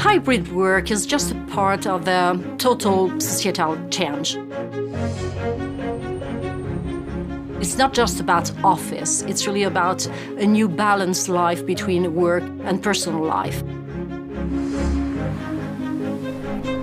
hybrid work is just a part of the total societal change. It's not just about office, it's really about a new balanced life between work and personal life.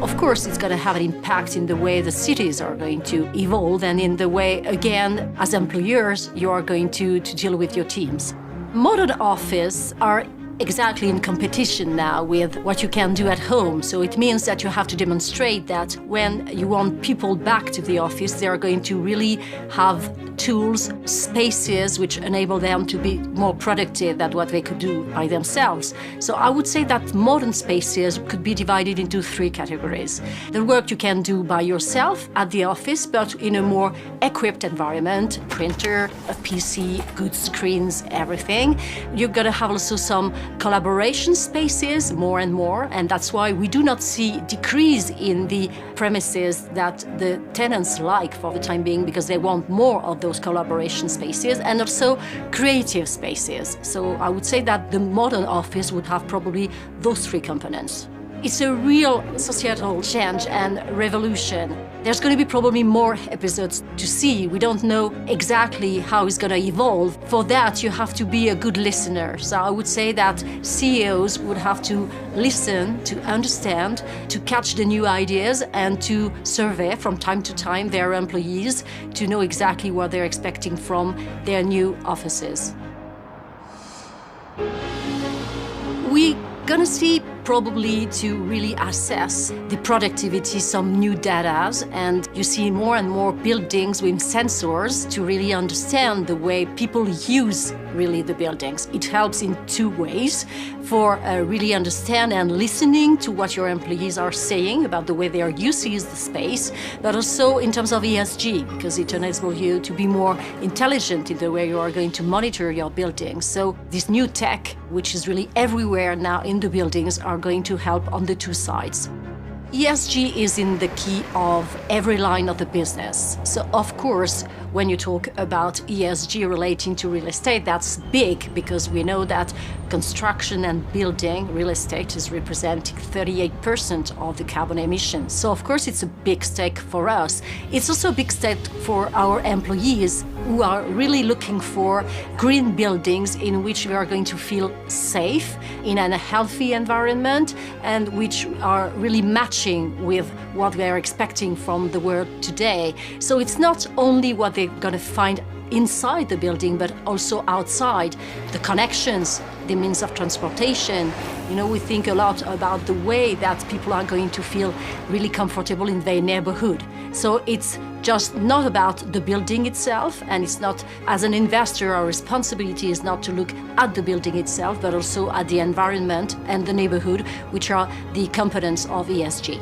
Of course, it's going to have an impact in the way the cities are going to evolve and in the way, again, as employers, you are going to deal with your teams. Modern offices are exactly in competition now with what you can do at home. So it means that you have to demonstrate that when you want people back to the office, they are going to really have tools, spaces which enable them to be more productive than what they could do by themselves. So I would say that modern spaces could be divided into three categories. The work you can do by yourself at the office, but in a more equipped environment, printer, a PC, good screens, everything. You're going to have also some collaboration spaces more and more, and that's why we do not see decrease in the premises that the tenants like for the time being, because they want more of those collaboration spaces and also creative spaces. So I would say that the modern office would have probably those three components. It's a real societal change and revolution. There's going to be probably more episodes to see. We don't know exactly how it's going to evolve. For that, you have to be a good listener. So I would say that CEOs would have to listen, to understand, to catch the new ideas, and to survey from time to time their employees to know exactly what they're expecting from their new offices. We're going to see probably to really assess the productivity, some new data, and you see more and more buildings with sensors to really understand the way people use really the buildings. It helps in two ways: for really understand and listening to what your employees are saying about the way they are used to use the space, but also in terms of ESG, because it enables you to be more intelligent in the way you are going to monitor your buildings. So this new tech, which is really everywhere now in the buildings, are going to help on the two sides. ESG is in the key of every line of the business. So of course, when you talk about ESG relating to real estate, that's big, because we know that construction and building real estate is representing 38% of the carbon emissions. So of course, it's a big stake for us. It's also a big stake for our employees, who are really looking for green buildings in which we are going to feel safe in a healthy environment, and which are really matching with what they are expecting from the world today. So it's not only what they're going to find inside the building, but also outside. The connections, the means of transportation. You know, we think a lot about the way that people are going to feel really comfortable in their neighborhood. So it's just not about the building itself, and it's not, as an investor, our responsibility is not to look at the building itself, but also at the environment and the neighborhood, which are the components of ESG.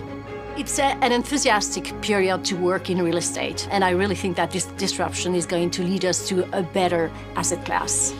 It's an enthusiastic period to work in real estate, and I really think that this disruption is going to lead us to a better asset class.